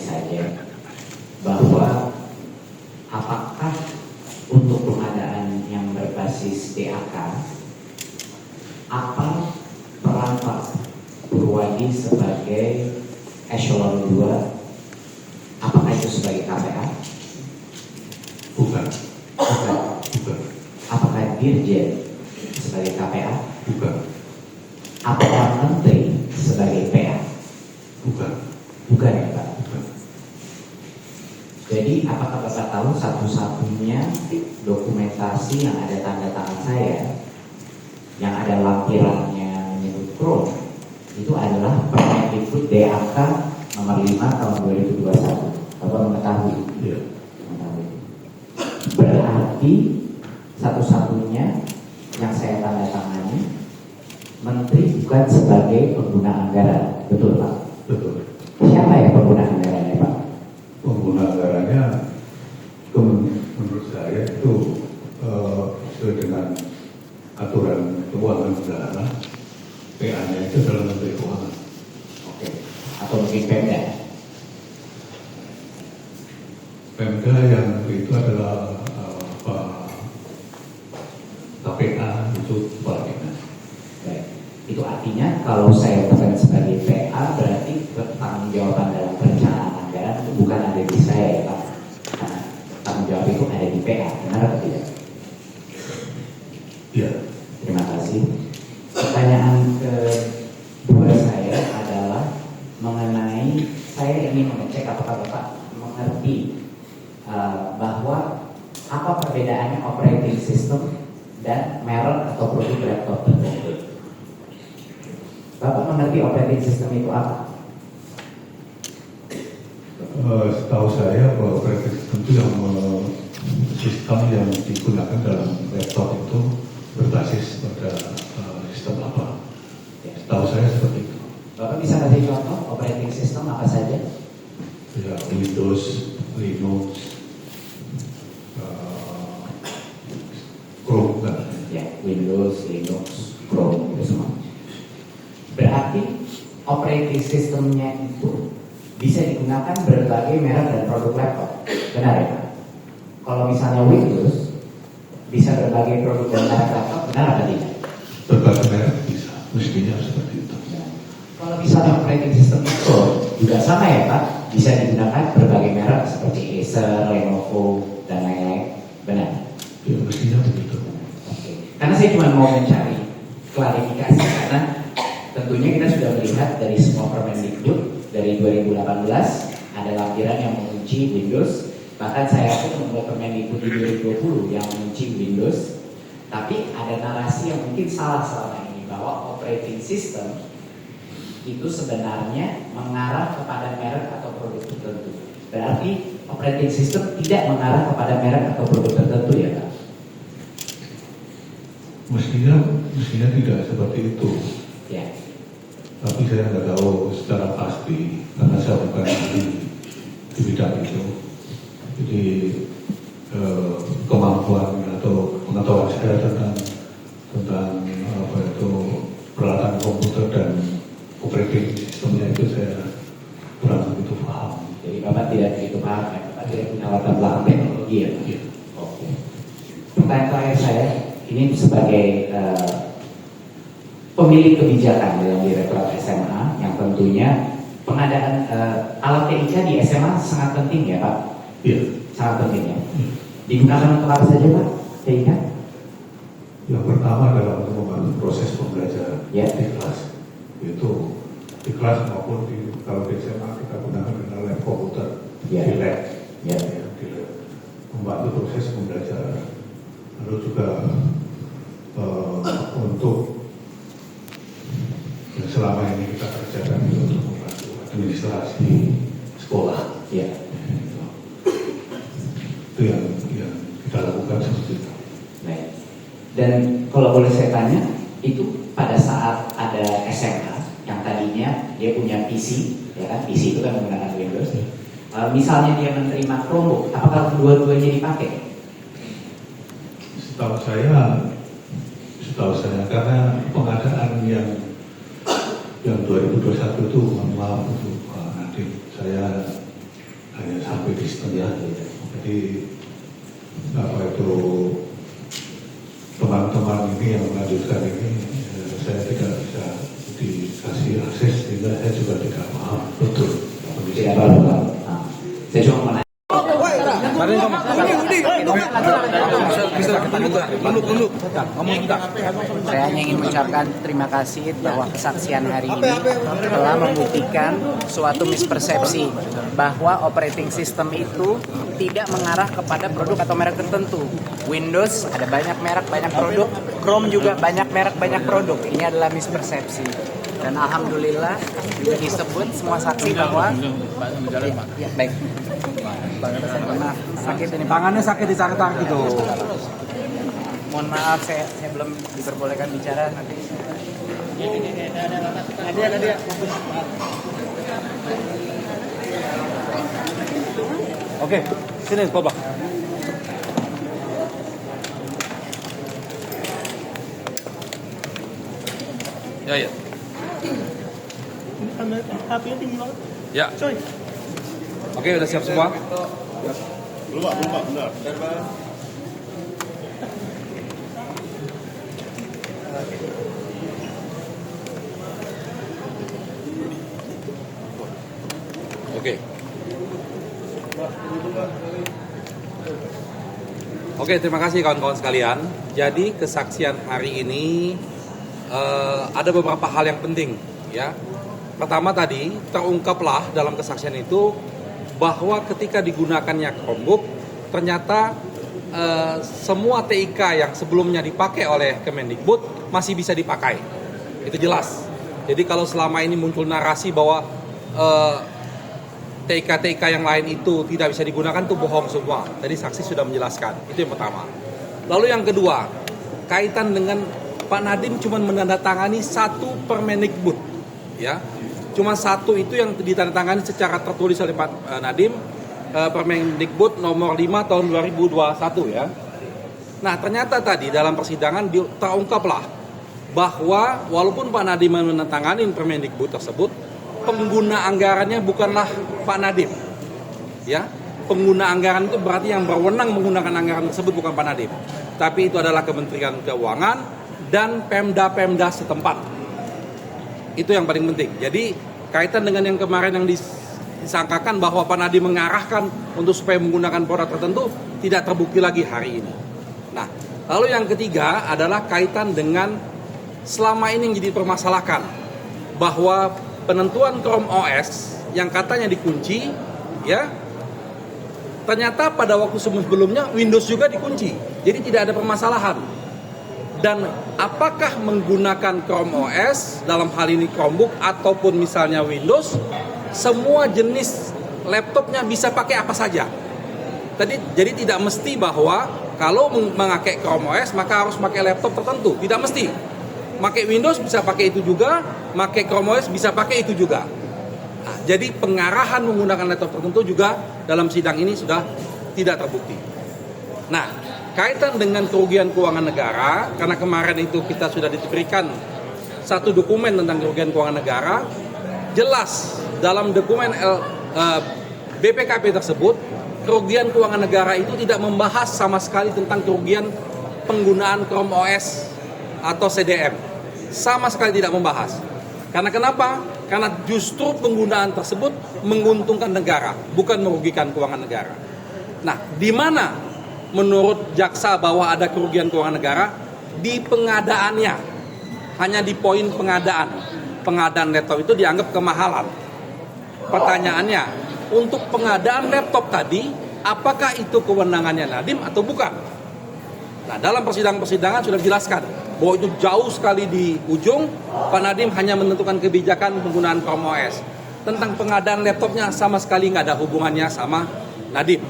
saja bahwa apakah untuk pengadaan yang berbasis DAK, apa peran Pak Purwadi sebagai eselon 2? Apakah itu sebagai KPA? Bukan. Bukan. Apakah Dirjen sebagai KPA? Bukan. Apakah Menteri sebagai PA? Bukan. Bukan ya Pak? Bukan. Jadi apakah Bapak tahu satu-satunya dokumentasi yang ada tanda tangan saya, yang ada lampirannya menyebut Chrome, itu adalah Permendikbud DAK nomor 5 tahun 2021. Bapak mengetahui? Iya. Mengetahui. Berarti satu-satunya yang saya tanda tangani, Menteri bukan sebagai pengguna anggaran, betul Pak? Betul. Siapa ya pengguna anggarannya Pak? Pengguna anggarannya menurut saya itu sesuai dengan aturan keuangan negara, PA-nya itu adalah Menteri Keuangan. Oke. Atau mungkin Pemda? Pemda yang itu adalah KPA itu kepala dinas. Baik. Itu artinya kalau saya bukan sebagai PA berarti tanggung jawaban dalam perencanaan anggaran itu bukan ada di saya ya Pak. Karena tanggung jawab itu ada di PA, benar atau tidak? Iya. Terima kasih. Pertanyaan kedua saya adalah mengenai, saya ingin mengecek apakah Bapak mengerti bahwa apa perbedaannya operating system dan merek atau produk laptop tertentu. Bapak mengerti operating system itu apa? Setahu saya bahwa operating system itu yang sistem yang digunakan dalam laptop itu berbasis pada sistem apa? Setahu saya seperti itu. Bapak bisa kasih contoh operating system apa saja? Ya, Windows, Linux, Chrome kan? Ya, Windows, Linux, Chrome, itu semua. Berarti operating systemnya itu bisa digunakan berbagai merek dan produk laptop, benar ya Pak? Kalau misalnya Windows bisa berbagai produk dan merek laptop, benar atau tidak? Berbagai merek bisa, mestinya seperti itu. Nah, kalau misalnya operating system itu juga sama ya Pak, bisa digunakan berbagai merek seperti Acer, Lenovo, dan lain-lain, benar? Ya, mestinya begitu. Oke. Karena saya cuma mau mencari klarifikasi karena tentunya kita sudah melihat dari semua Permendikbud dari 2018 ada lampiran yang mengunci Windows, bahkan saya pun membuat Permendikbud di 2020 yang mengunci Windows, tapi ada narasi yang mungkin salah selama ini bahwa operating system itu sebenarnya mengarah kepada merek atau produk tertentu. Berarti operating system tidak mengarah kepada merek atau produk tertentu ya Pak? Mestinya tidak seperti itu. Ya. Tapi saya nggak tahu secara pasti karena saya bukan di bidang itu. Jadi kemampuan atau pengetahuan saya tentang apa itu peralatan komputer dan operating sistemnya itu saya kurang begitu paham. Jadi Bapak tidak begitu paham ya? Bapak tidak punya latar belakang teknologi ya? Iya. Oke. Pertanyaan terakhir saya, ini sebagai pemilik kebijakan dalam Direktorat SMA yang tentunya pengadaan alat TIK di SMA sangat penting ya Pak? Iya. Sangat penting ya. Digunakan untuk apa saja Pak TIK? Yang pertama adalah untuk membantu proses pembelajaran Ya. di kelas. Itu di kelas maupun kalau di SMA kita gunakan dengan lab komputer, Ya. di lab, Ya. di lab, membantu proses pembelajaran. Lalu juga untuk yang selama ini kita kerjakan itu untuk membantu administrasi sekolah. Ya. Itu yang kita lakukan seperti itu. Baik. Dan kalau boleh saya tanya, itu pada saat ada SMA yang tadinya dia punya PC, ya kan? PC itu kan menggunakan Windows. Misalnya dia menerima Chromebook, apakah kedua-duanya dipakai? Setahu saya karena pengadaan yang 2021 itu, maaf itu Pak Nadiem, saya HPD setengah. Jadi apa itu teman-teman ini yang melanjutkan ini saya tidak bisa dikasih akses sehingga saya juga tidak paham betul kondisi. Tidak apa-apa. Saya cuma mau nanya. Saya hanya ingin mengucapkan terima kasih bahwa kesaksian hari ini telah membuktikan suatu mispersepsi bahwa operating system itu tidak mengarah kepada produk atau merek tertentu. Windows ada banyak merek, banyak produk. Chrome juga banyak merek, banyak produk. Ini adalah mispersepsi. Dan alhamdulillah juga disebut semua saksi bahwa ya, baik. Maaf, sakit ini. Tangannya sakit di sana gitu. Mohon maaf, saya belum diperbolehkan bicara nanti. Ada. Oke, sini coba. Ya. HP-nya tinggi banget. Ya. Coy. Oke, udah siap semua? Belum, Pak. Benar. Oke. Oke, terima kasih kawan-kawan sekalian. Jadi kesaksian hari ini ada beberapa hal yang penting, ya. Pertama tadi terungkaplah dalam kesaksian itu bahwa ketika digunakannya Chromebook ternyata semua TIK yang sebelumnya dipakai oleh Kemendikbud masih bisa dipakai. Itu jelas. Jadi kalau selama ini muncul narasi bahwa TIK-TIK yang lain itu tidak bisa digunakan, itu bohong semua. Tadi saksi sudah menjelaskan. Itu yang pertama. Lalu yang kedua, kaitan dengan Pak Nadiem cuma menandatangani satu Permendikbud, ya. Cuma satu itu yang ditandatangani secara tertulis oleh Pak Nadiem, Permendikbud nomor 5 tahun 2021, ya. Nah, ternyata tadi dalam persidangan terungkaplah bahwa walaupun Pak Nadiem menandatangani Permendikbud tersebut, pengguna anggarannya bukanlah Pak Nadiem, ya. Pengguna anggaran itu berarti yang berwenang menggunakan anggaran tersebut bukan Pak Nadiem, tapi itu adalah Kementerian Keuangan dan Pemda-Pemda setempat. Itu yang paling penting. Jadi kaitan dengan yang kemarin yang disangkakan bahwa Pak Nadiem mengarahkan untuk supaya menggunakan produk tertentu tidak terbukti lagi hari ini. Nah, lalu yang ketiga adalah kaitan dengan selama ini yang jadi dipermasalahkan bahwa penentuan Chrome OS yang katanya dikunci, ya, ternyata pada waktu sebelumnya Windows juga dikunci. Jadi tidak ada permasalahan. Dan apakah menggunakan Chrome OS dalam hal ini Chromebook ataupun misalnya Windows, semua jenis laptopnya bisa pakai apa saja. Jadi tidak mesti bahwa kalau memakai Chrome OS maka harus pakai laptop tertentu. Tidak mesti. Pakai Windows bisa pakai itu juga, pakai Chrome OS bisa pakai itu juga. Nah, jadi pengarahan menggunakan laptop tertentu juga dalam sidang ini sudah tidak terbukti. Nah, kaitan dengan kerugian keuangan negara, karena kemarin itu kita sudah diberikan satu dokumen tentang kerugian keuangan negara, jelas dalam dokumen BPKP tersebut, kerugian keuangan negara itu tidak membahas sama sekali tentang kerugian penggunaan Chrome OS atau CDM. Sama sekali tidak membahas. Karena kenapa? Karena justru penggunaan tersebut menguntungkan negara, bukan merugikan keuangan negara. Nah, di mana menurut jaksa bahwa ada kerugian keuangan negara? Di pengadaannya. Hanya di poin pengadaan. Pengadaan laptop itu dianggap kemahalan. Pertanyaannya, untuk pengadaan laptop tadi, apakah itu kewenangannya Nadiem atau bukan? Nah, dalam persidangan-persidangan sudah dijelaskan bahwa itu jauh sekali di ujung, Pak Nadiem hanya menentukan kebijakan penggunaan Chrome OS. Tentang pengadaan laptopnya sama sekali nggak ada hubungannya sama Nadiem.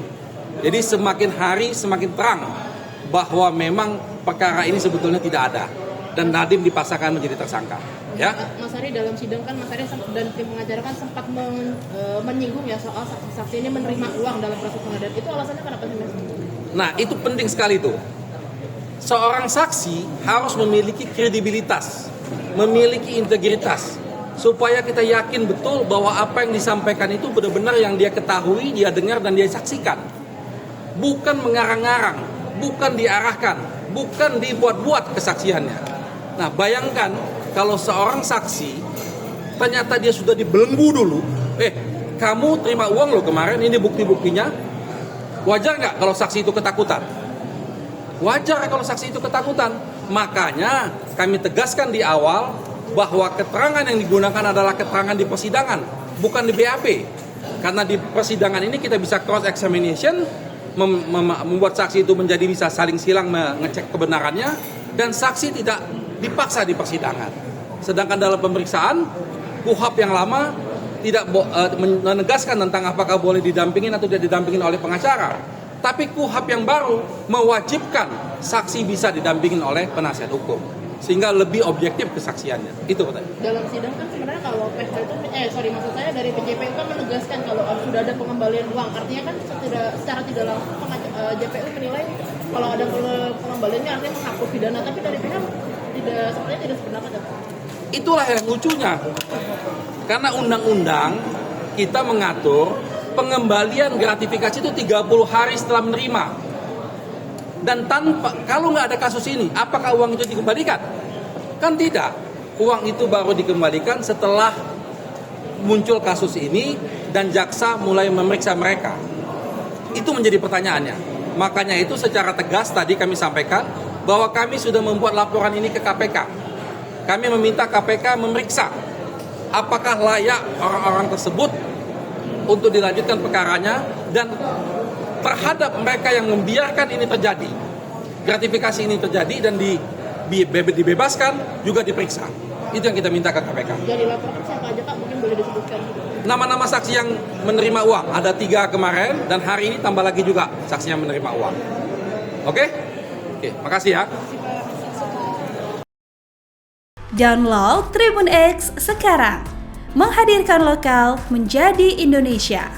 Jadi semakin hari semakin terang bahwa memang perkara ini sebetulnya tidak ada dan Nadiem dipaksakan menjadi tersangka. Ya. Mas Ari dalam sidang kan Mas Ari dan tim pengacara kan sempat menyinggung ya soal saksi-saksi ini menerima uang dalam proses pengadaan. Itu alasannya kenapa sih Mas? Nah, itu penting sekali tuh. Seorang saksi harus memiliki kredibilitas, memiliki integritas. supaya kita yakin betul bahwa apa yang disampaikan itu benar-benar yang dia ketahui, dia dengar, dan dia saksikan. Bukan mengarang-arang, bukan diarahkan, bukan dibuat-buat kesaksiannya. Nah, bayangkan kalau seorang saksi ternyata dia sudah dibelenggu dulu. Kamu terima uang loh kemarin, ini bukti-buktinya. Wajar nggak kalau saksi itu ketakutan? Wajar kalau saksi itu ketakutan. Makanya kami tegaskan di awal bahwa keterangan yang digunakan adalah keterangan di persidangan, bukan di BAP. Karena di persidangan ini kita bisa cross examination, membuat saksi itu menjadi bisa saling silang mengecek kebenarannya, dan saksi tidak dipaksa di persidangan. Sedangkan dalam pemeriksaan, KUHAP yang lama tidak menegaskan tentang apakah boleh didampingin atau tidak didampingin oleh pengacara. Tapi KUHAP yang baru mewajibkan saksi bisa didampingin oleh penasihat hukum, sehingga lebih objektif kesaksiannya. Itu katanya. Dalam sidang kan sebenarnya kalau PH itu, maksud saya dari PJPU kan menegaskan kalau sudah ada pengembalian uang. Artinya kan secara tidak langsung JPU menilai kalau ada pengembaliannya artinya menghapus pidana. Tapi dari pihak sepertinya tidak sependapat. Itulah yang lucunya. Karena undang-undang kita mengatur pengembalian gratifikasi itu 30 hari setelah menerima. Dan kalau nggak ada kasus ini, apakah uang itu dikembalikan? Kan tidak. Uang itu baru dikembalikan setelah muncul kasus ini dan jaksa mulai memeriksa mereka. Itu menjadi pertanyaannya. Makanya itu secara tegas tadi kami sampaikan bahwa kami sudah membuat laporan ini ke KPK. Kami meminta KPK memeriksa apakah layak orang-orang tersebut untuk dilanjutkan perkaranya, dan terhadap mereka yang membiarkan ini terjadi, gratifikasi ini terjadi dan dibebaskan juga diperiksa. Itu yang kita minta ke KPK. Jadi laporan siapa aja Kak, mungkin boleh disebutkan. Nama-nama saksi yang menerima uang ada 3 kemarin, dan hari ini tambah lagi juga saksi yang menerima uang. Oke, makasih ya. Download Tribun X sekarang, menghadirkan lokal menjadi Indonesia.